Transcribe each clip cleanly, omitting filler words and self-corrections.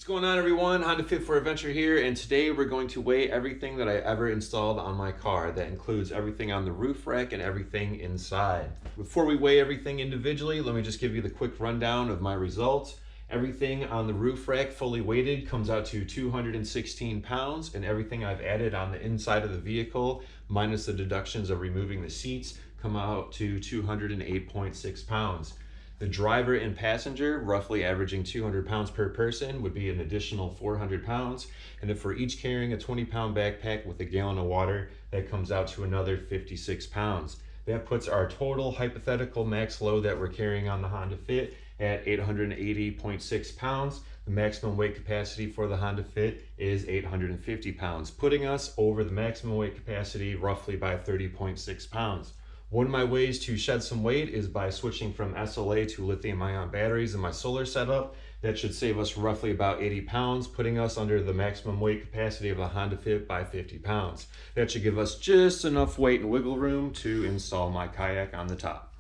going on, everyone? Honda Fit for Adventure here, and today we're going to weigh everything that I ever installed on my car. That includes everything on the roof rack and everything inside. Before we weigh everything individually, let me just give you the quick rundown of my results. Everything on the roof rack fully weighted comes out to 216 pounds, and everything I've added on the inside of the vehicle, minus the deductions of removing the seats, come out to 208.6 pounds. The driver and passenger, roughly averaging 200 pounds per person, would be an additional 400 pounds. And if we're each carrying a 20-pound backpack with a gallon of water, that comes out to another 56 pounds. That puts our total hypothetical max load that we're carrying on the Honda Fit at 880.6 pounds. The maximum weight capacity for the Honda Fit is 850 pounds, putting us over the maximum weight capacity roughly by 30.6 pounds. One of my ways to shed some weight is by switching from SLA to lithium-ion batteries in my solar setup. That should save us roughly about 80 pounds, putting us under the maximum weight capacity of the Honda Fit by 50 pounds. That should give us just enough weight and wiggle room to install my kayak on the top.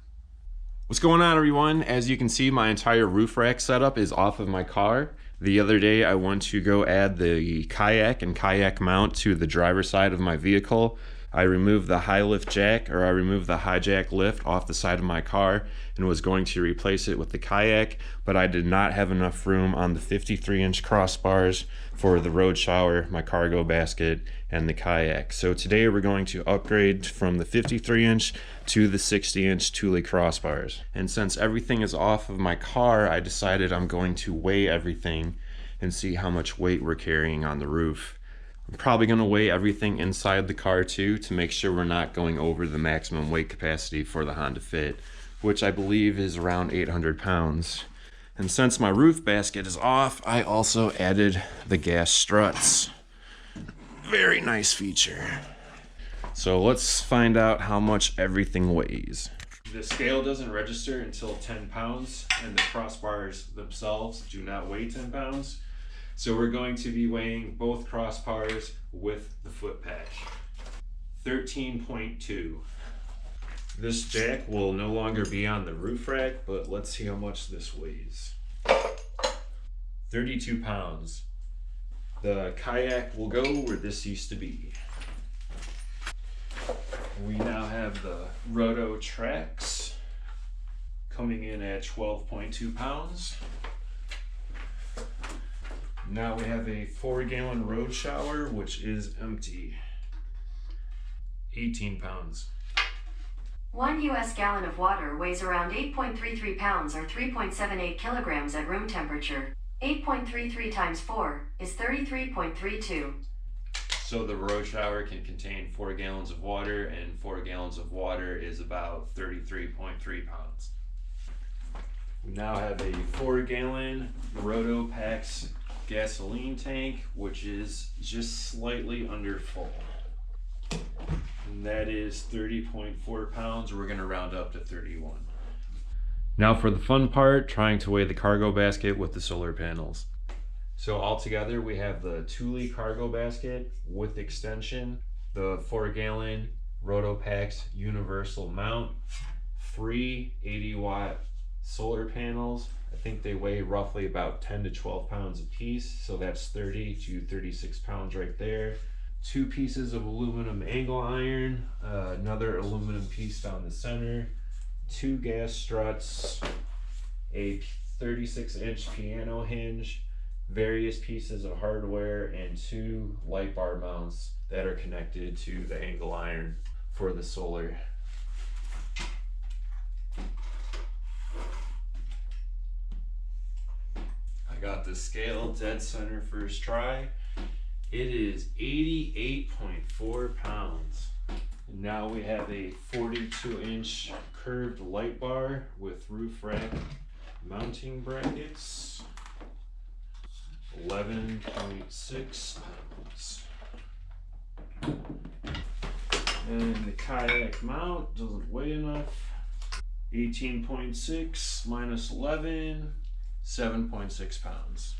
What's going on, everyone? As you can see, my entire roof rack setup is off of my car. The other day I went to go add the kayak and kayak mount to the driver's side of my vehicle. I removed the high jack lift off the side of my car and was going to replace it with the kayak, but I did not have enough room on the 53-inch crossbars for the road shower, my cargo basket, and the kayak. So today we're going to upgrade from the 53-inch to the 60-inch Thule crossbars. And since everything is off of my car, I decided I'm going to weigh everything and see how much weight we're carrying on the roof. I'm probably going to weigh everything inside the car too to make sure we're not going over the maximum weight capacity for the Honda Fit, which I believe is around 800 pounds. And since my roof basket is off, I also added the gas struts. Very nice feature. So let's find out how much everything weighs. The scale doesn't register until 10 pounds, and the crossbars themselves do not weigh 10 pounds. So we're going to be weighing both crossbars with the foot patch. 13.2. This jack will no longer be on the roof rack, but let's see how much this weighs. 32 pounds. The kayak will go where this used to be. We now have the roto tracks coming in at 12.2 pounds. Now we have a 4-gallon road shower, which is empty. 18 pounds. 1 U.S. gallon of water weighs around 8.33 pounds or 3.78 kilograms at room temperature. 8.33 times 4 is 33.32. So the road shower can contain 4 gallons of water, and 4 gallons of water is about 33.3 pounds. We now have a 4-gallon Roto Packs gasoline tank, which is just slightly under full. And that is 30.4 pounds. We're going to round up to 31. Now for the fun part, trying to weigh the cargo basket with the solar panels. So altogether we have the Thule cargo basket with extension, the 4-gallon Roto Packs universal mount, 3 80-watt solar panels. I think they weigh roughly about 10 to 12 pounds a piece, so that's 30 to 36 pounds right there. 2 pieces of aluminum angle iron, another aluminum piece down the center, 2 gas struts, a 36-inch piano hinge, various pieces of hardware, and 2 light bar mounts that are connected to the angle iron for the solar. I got the scale dead center first try. It is 88.4 pounds. And now we have a 42-inch curved light bar with roof rack mounting brackets. 11.6 pounds. And the kayak mount doesn't weigh enough. 18.6 minus 11, 7.6 pounds.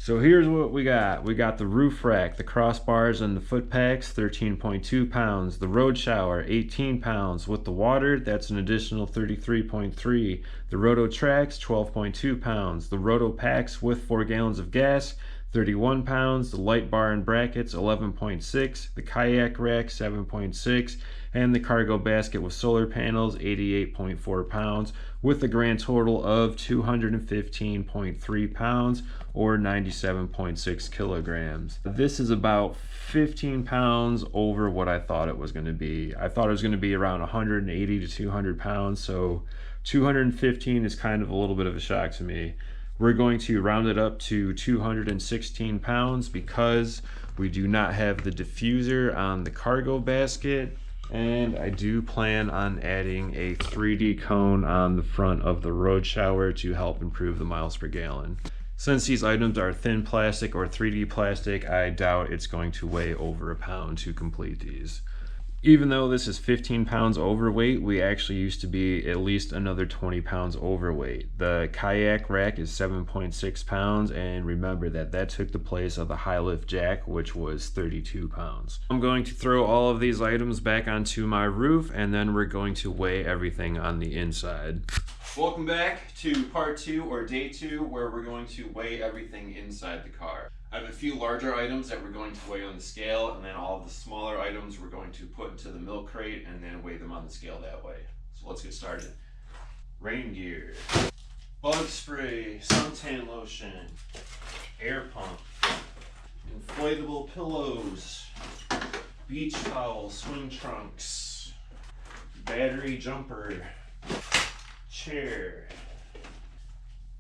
So here's what we got. We got the roof rack, the crossbars, and the foot packs, 13.2 pounds. The road shower, 18 pounds. With the water, that's an additional 33.3. The roto tracks, 12.2 pounds. The roto packs with 4 gallons of gas, 31 pounds. The light bar and brackets, 11.6. The kayak rack, 7.6. And the cargo basket with solar panels, 88.4 pounds, with a grand total of 215.3 pounds, or 97.6 kilograms. This is about 15 pounds over what I thought it was going to be. I thought it was going to be around 180 to 200 pounds, so 215 is kind of a little bit of a shock to me. We're going to round it up to 216 pounds because we do not have the diffuser on the cargo basket. And I do plan on adding a 3D cone on the front of the road shower to help improve the miles per gallon. Since these items are thin plastic or 3D plastic, I doubt it's going to weigh over a pound to complete these. Even though this is 15 pounds overweight, we actually used to be at least another 20 pounds overweight. The kayak rack is 7.6 pounds, and remember that took the place of the high lift jack, which was 32 pounds. I'm going to throw all of these items back onto my roof, and then we're going to weigh everything on the inside. Welcome back to part 2 or day 2, where we're going to weigh everything inside the car. I have a few larger items that we're going to weigh on the scale, and then all of the smaller items we're going to put into the milk crate and then weigh them on the scale that way. So let's get started. Rain gear, bug spray, suntan lotion, air pump, inflatable pillows, beach towels, swim trunks, battery jumper, chair,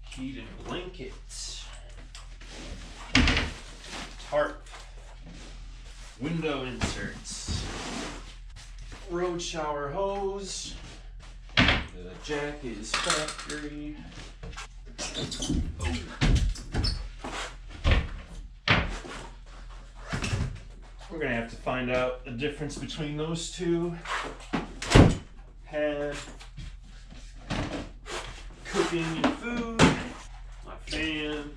heated blankets, tarp, window inserts, road shower hose, the jack is factory. We're gonna have to find out the difference between those two. Head, cooking and food, my fan.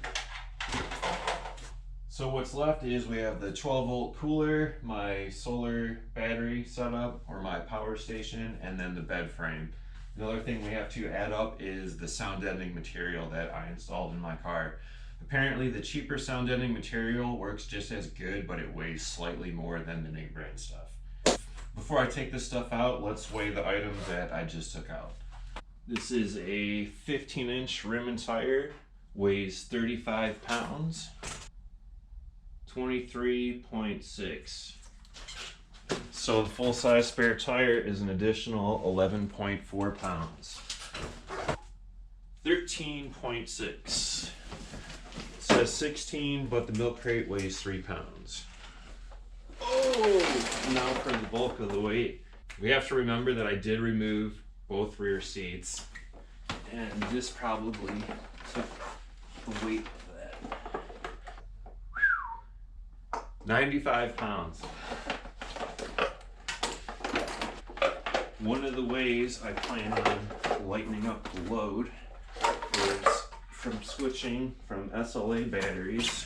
So what's left is we have the 12-volt cooler, my solar battery setup, or my power station, and then the bed frame. Another thing we have to add up is the sound deadening material that I installed in my car. Apparently the cheaper sound deadening material works just as good, but it weighs slightly more than the name brand stuff. Before I take this stuff out, let's weigh the items that I just took out. This is a 15-inch rim and tire, weighs 35 pounds. 23.6. So the full-size spare tire is an additional 11.4 pounds. 13.6. It says 16, but the milk crate weighs 3 pounds. Oh! Now for the bulk of the weight. We have to remember that I did remove both rear seats, and this probably took the weight of that. 95 pounds. One of the ways I plan on lightening up the load is from switching from SLA batteries,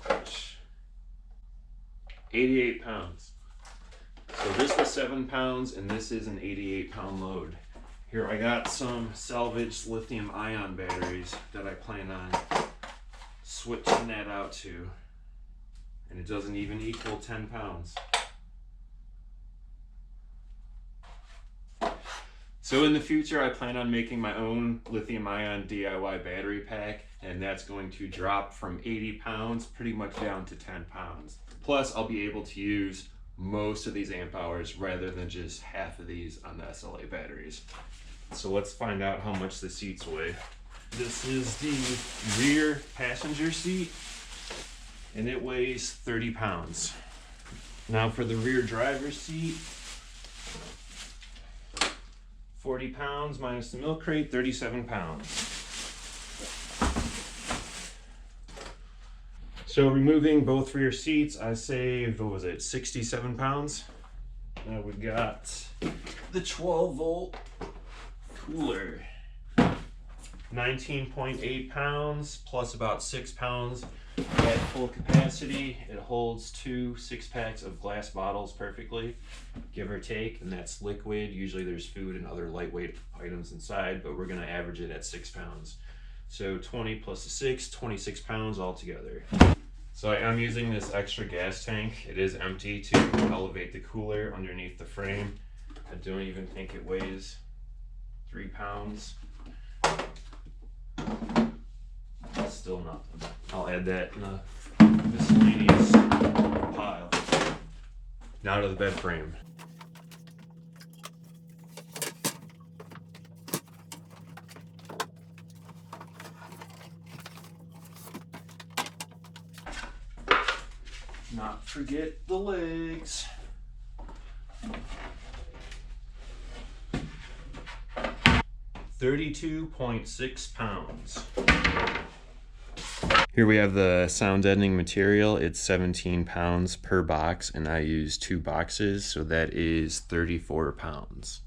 which 88 pounds. So this was 7 pounds and this is an 88 pound load. Here I got some salvaged lithium ion batteries that I plan on switching that out to. And it doesn't even equal 10 pounds. So in the future, I plan on making my own lithium-ion D.I.Y battery pack, and that's going to drop from 80 pounds pretty much down to 10 pounds. Plus, I'll be able to use most of these amp hours rather than just half of these on the SLA batteries. So let's find out how much the seats weigh. This is the rear passenger seat, and it weighs 30 pounds. Now for the rear driver's seat, 40 pounds minus the milk crate, 37 pounds. So removing both rear seats, I saved, what was it, 67 pounds? Now we got the 12-volt cooler. 19.8 pounds plus about 6 pounds at full capacity. It holds 2 6-packs of glass bottles perfectly, give or take, and that's liquid. Usually there's food and other lightweight items inside, but we're going to average it at 6 pounds. So 20 plus the 6, 26 pounds altogether. So I am using this extra gas tank. It is empty to elevate the cooler underneath the frame. I don't even think it weighs 3 pounds. Still nothing. I'll add that in the miscellaneous pile. Now to the bed frame. Not forget the legs. $32.6 pounds. Here we have the sound deadening material. It's 17 pounds per box, and I use 2 boxes, so that is 34 pounds.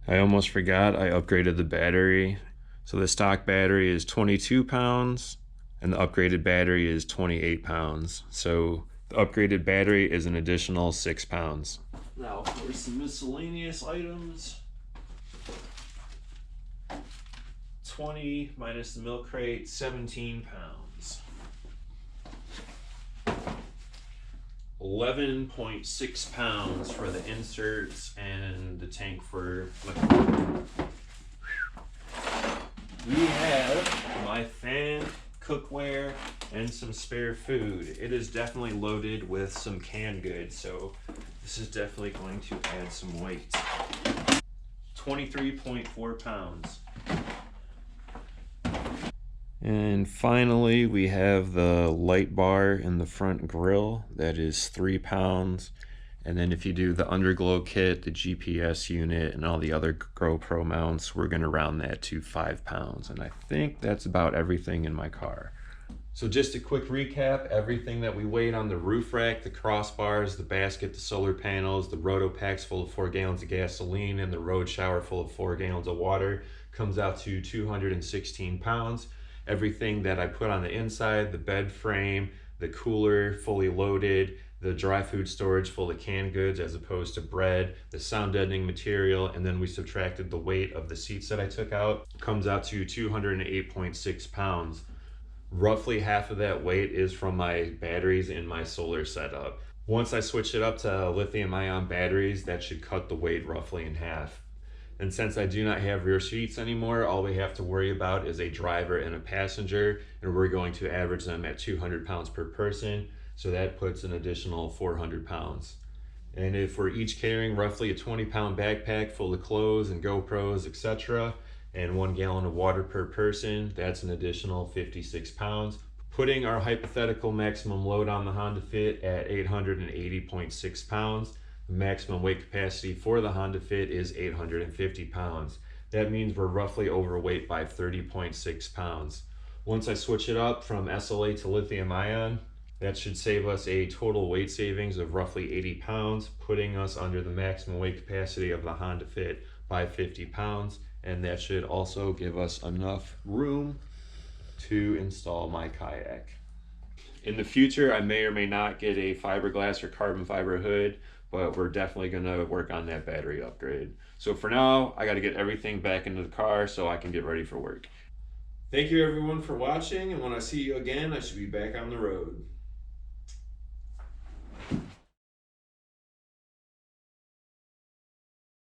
I almost forgot, I upgraded the battery. So the stock battery is 22 pounds, and the upgraded battery is 28 pounds. So the upgraded battery is an additional 6 pounds. Now for some miscellaneous items. 20 minus the milk crate, 17 pounds. 11.6 pounds for the inserts and the tank for liquid. We have my fan, cookware, and some spare food. It is definitely loaded with some canned goods, so this is definitely going to add some weight. 23.4 pounds. And finally, we have the light bar in the front grille. That is 3 pounds. And then if you do the underglow kit, the GPS unit, and all the other GoPro mounts, we're gonna round that to 5 pounds. And I think that's about everything in my car. So just a quick recap, everything that we weighed on the roof rack, the crossbars, the basket, the solar panels, the roto packs full of 4 gallons of gasoline, and the road shower full of 4 gallons of water comes out to 216 pounds. Everything that I put on the inside, the bed frame, the cooler fully loaded, the dry food storage full of canned goods as opposed to bread, the sound deadening material, and then we subtracted the weight of the seats that I took out, comes out to 208.6 pounds. Roughly half of that weight is from my batteries in my solar setup. Once I switch it up to lithium-ion batteries, that should cut the weight roughly in half. And since I do not have rear seats anymore, all we have to worry about is a driver and a passenger, and we're going to average them at 200 pounds per person. So that puts an additional 400 pounds. And if we're each carrying roughly a 20-pound backpack full of clothes and GoPros, etc., and 1 gallon of water per person, that's an additional 56 pounds. Putting our hypothetical maximum load on the Honda Fit at 880.6 pounds, the maximum weight capacity for the Honda Fit is 850 pounds. That means we're roughly overweight by 30.6 pounds. Once I switch it up from SLA to lithium ion, that should save us a total weight savings of roughly 80 pounds, putting us under the maximum weight capacity of the Honda Fit by 50 pounds. And that should also give us enough room to install my kayak. In the future, I may or may not get a fiberglass or carbon fiber hood, but we're definitely gonna work on that battery upgrade. So for now, I gotta get everything back into the car so I can get ready for work. Thank you everyone for watching, and when I see you again, I should be back on the road.